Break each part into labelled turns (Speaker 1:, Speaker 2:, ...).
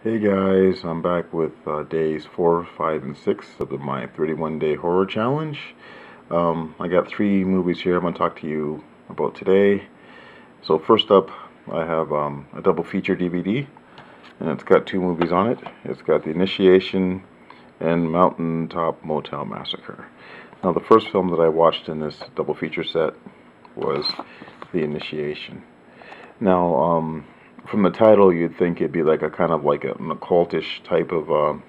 Speaker 1: Hey guys, I'm back with days 4, 5, and 6 of my 31-day horror challenge. I got three movies here I'm going to talk to you about today. So first up, I have a double feature DVD, and it's got two movies on it. It's got The Initiation and Mountaintop Motel Massacre. Now the first film that I watched in this double feature set was The Initiation. Now, from the title, you'd think it'd be like a kind of like an occultish type of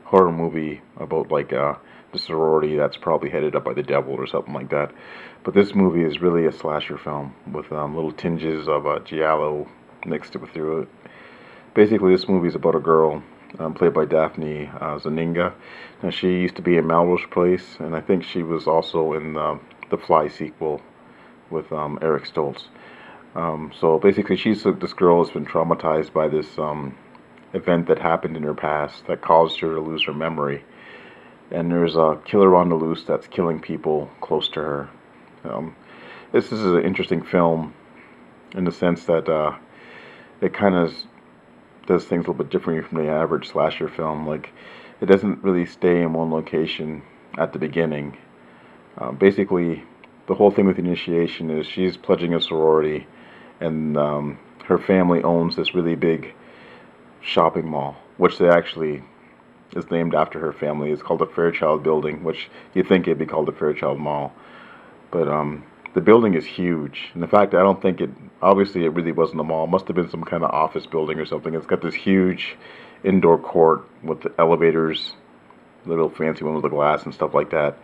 Speaker 1: horror movie about like the sorority that's probably headed up by the devil or something like that. But this movie is really a slasher film with little tinges of giallo mixed through it. Basically, this movie is about a girl played by Daphne Zaninga. Now, she used to be in Melrose Place, and I think she was also in the Fly sequel with Eric Stoltz. So basically, this girl has been traumatized by this event that happened in her past that caused her to lose her memory. And there's a killer on the loose that's killing people close to her. Um, this is an interesting film in the sense that it kind of does things a little bit differently from the average slasher film. Like, it doesn't really stay in one location at the beginning. Basically, the whole thing with Initiation is she's pledging a sorority, and her family owns this really big shopping mall, which they actually is named after her family. It's called the Fairchild Building, which you'd think it'd be called the Fairchild Mall. But the building is huge. And in fact, I don't think obviously it really wasn't a mall. It must have been some kind of office building or something. It's got this huge indoor court with the elevators, little fancy one with the glass and stuff like that.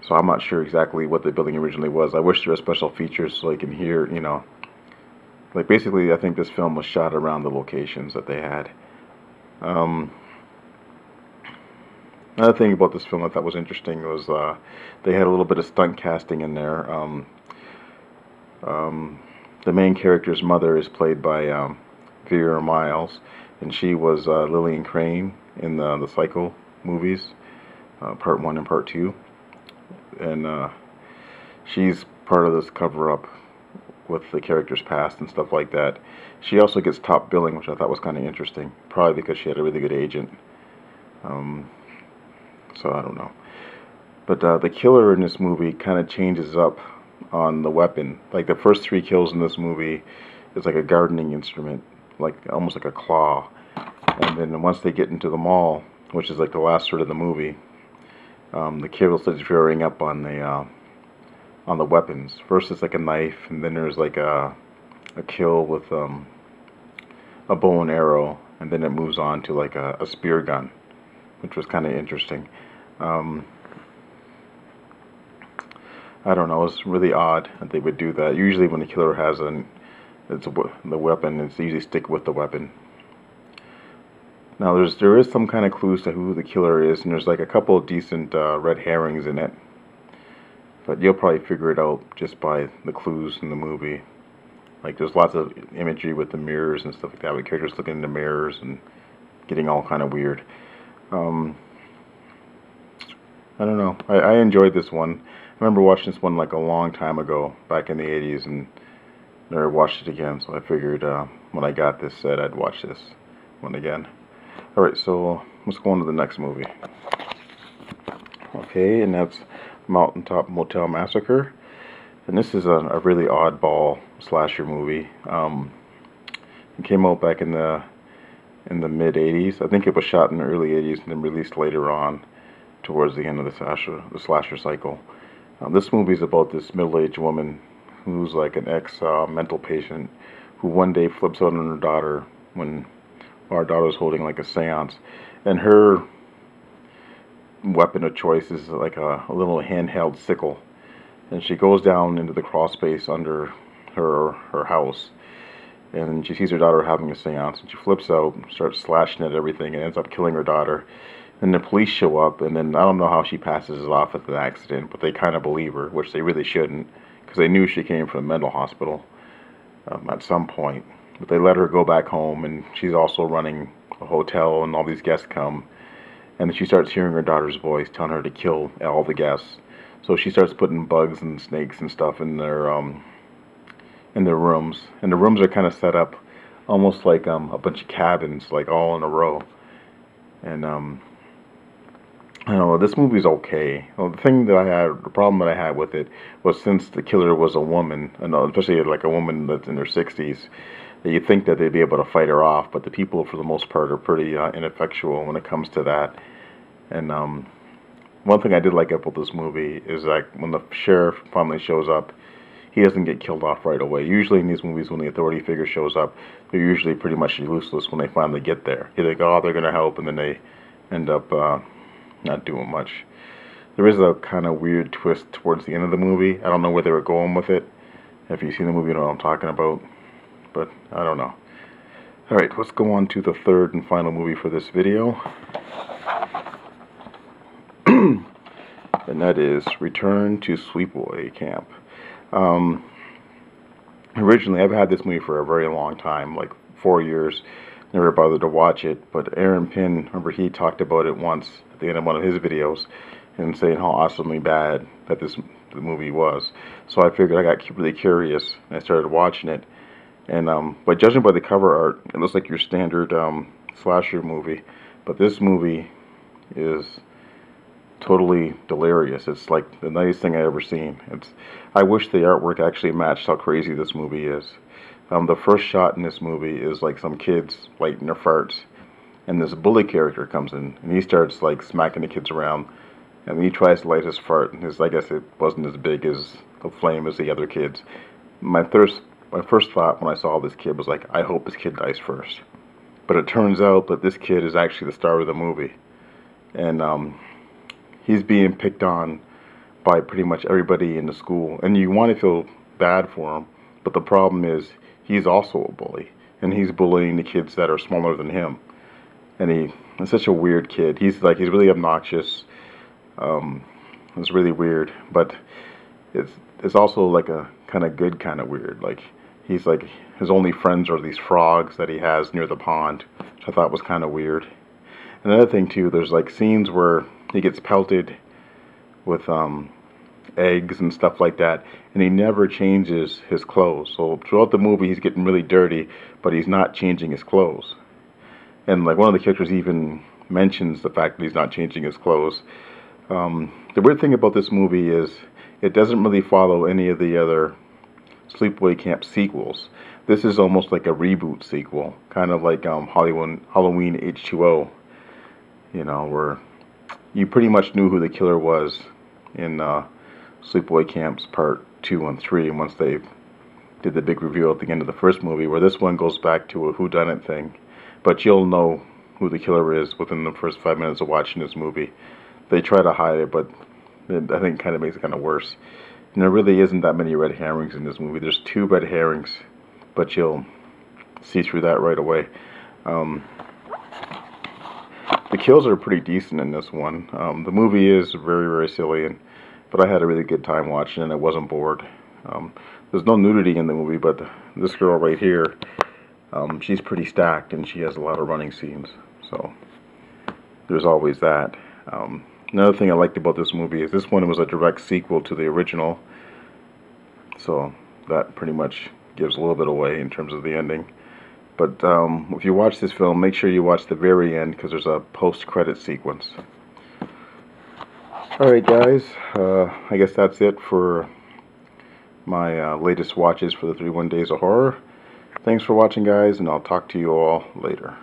Speaker 1: So I'm not sure exactly what the building originally was. I wish there were special features so I can hear, like basically I think this film was shot around the locations that they had. Um, Another thing about this film I thought was interesting was they had a little bit of stunt casting in there. The main character's mother is played by Vera Miles, and she was Lillian Crane in the Psycho movies, Part 1 and Part 2. And she's part of this cover-up with the character's past and stuff like that. She also gets top billing, which I thought was kind of interesting, probably because she had a really good agent. Um, so I don't know. But the killer in this movie kind of changes up on the weapon. Like the first three kills in this movie is like a gardening instrument, like almost like a claw. And then once they get into the mall, which is like the last third of the movie, the killer starts varying up on the weapons. First it's like a knife, and then there's like a kill with a bow and arrow, and then it moves on to like a spear gun, which was kind of interesting. Um, I don't know. It's really odd that they would do that. Usually, when the killer has the weapon, it's usually stick with the weapon. Now, there is some kind of clues to who the killer is, and there's like a couple of decent red herrings in it. But you'll probably figure it out just by the clues in the movie. Like there's lots of imagery with the mirrors and stuff like that, with characters looking in the mirrors and getting all kind of weird. Um, I don't know. I enjoyed this one. I remember watching this one like a long time ago, back in the 80s, and never watched it again. So I figured when I got this set, I'd watch this one again. Alright, so let's go on to the next movie. Okay, and that's Mountaintop Motel Massacre. And this is a really oddball slasher movie. It came out back in the mid 80s. I think it was shot in the early 80s and then released later on towards the end of the slasher cycle. This movie is about this middle-aged woman who's like an ex-mental patient who one day flips out on her daughter when our daughter's holding like a seance, and her weapon of choice is like a little handheld sickle, and she goes down into the crawl space under her house, and she sees her daughter having a seance, and she flips out, starts slashing at everything, and ends up killing her daughter. And the police show up, and then I don't know how she passes it off as an accident, but they kind of believe her, which they really shouldn't, because they knew she came from a mental hospital at some point. But they let her go back home, and she's also running a hotel, and all these guests come. And then she starts hearing her daughter's voice telling her to kill all the guests. So she starts putting bugs and snakes and stuff in their rooms, and the rooms are kind of set up almost like a bunch of cabins, like all in a row. And I don't know, this movie's okay. Well, the problem that I had with it was since the killer was a woman, and especially like a woman that's in her 60s, that you'd think that they'd be able to fight her off, but the people for the most part are pretty ineffectual when it comes to that. And one thing I did like about this movie is like when the sheriff finally shows up, he doesn't get killed off right away. Usually in these movies, when the authority figure shows up, they're usually pretty much useless when they finally get there. You think, oh, they're going to help, and then they end up not doing much. There is a kind of weird twist towards the end of the movie. I don't know where they were going with it. If you've seen the movie, you know what I'm talking about. But I don't know. Alright, let's go on to the third and final movie for this video. And that is Return to Sleepaway Camp. Originally, I've had this movie for a very long time, like 4 years. Never bothered to watch it, but Aaron Pinn, remember, he talked about it once at the end of one of his videos and saying how awesomely bad that the movie was. So I figured, I got really curious and I started watching it. And but judging by the cover art, it looks like your standard slasher movie. But this movie is totally delirious. It's like the nicest thing I ever seen. I wish the artwork actually matched how crazy this movie is. The first shot in this movie is like some kids lighting their farts, and this bully character comes in, and he starts like smacking the kids around, and he tries to light his fart, and I guess it wasn't as big as the flame as the other kids. My first thought when I saw this kid was like, I hope this kid dies first. But it turns out that this kid is actually the star of the movie, and he's being picked on by pretty much everybody in the school, and you want to feel bad for him, but the problem is he's also a bully, and he's bullying the kids that are smaller than him. And he's such a weird kid. He's really obnoxious. It's really weird, but it's also like a kind of good kind of weird. Like he's like, his only friends are these frogs that he has near the pond, which I thought was kind of weird. Another thing too, there's like scenes where he gets pelted with eggs and stuff like that, and he never changes his clothes. So throughout the movie he's getting really dirty, but he's not changing his clothes. And like one of the characters even mentions the fact that he's not changing his clothes. The weird thing about this movie is it doesn't really follow any of the other Sleepaway Camp sequels. This is almost like a reboot sequel, kind of like Halloween H2O, you know, where you pretty much knew who the killer was in Sleepaway Camps Part 2 and 3, and once they did the big reveal at the end of the first movie, where this one goes back to a whodunit thing, but you'll know who the killer is within the first 5 minutes of watching this movie. They try to hide it, but I think it kind of makes it kind of worse. And there really isn't that many red herrings in this movie. There's 2 red herrings, but you'll see through that right away. The kills are pretty decent in this one. The movie is very, very silly, but I had a really good time watching it, and I wasn't bored. There's no nudity in the movie, but this girl right here, she's pretty stacked, and she has a lot of running scenes. So there's always that. Another thing I liked about this movie is this one was a direct sequel to the original, so that pretty much gives a little bit away in terms of the ending. But if you watch this film, make sure you watch the very end, because there's a post-credit sequence. Alright guys, I guess that's it for my latest watches for the 31 Days of Horror. Thanks for watching guys, and I'll talk to you all later.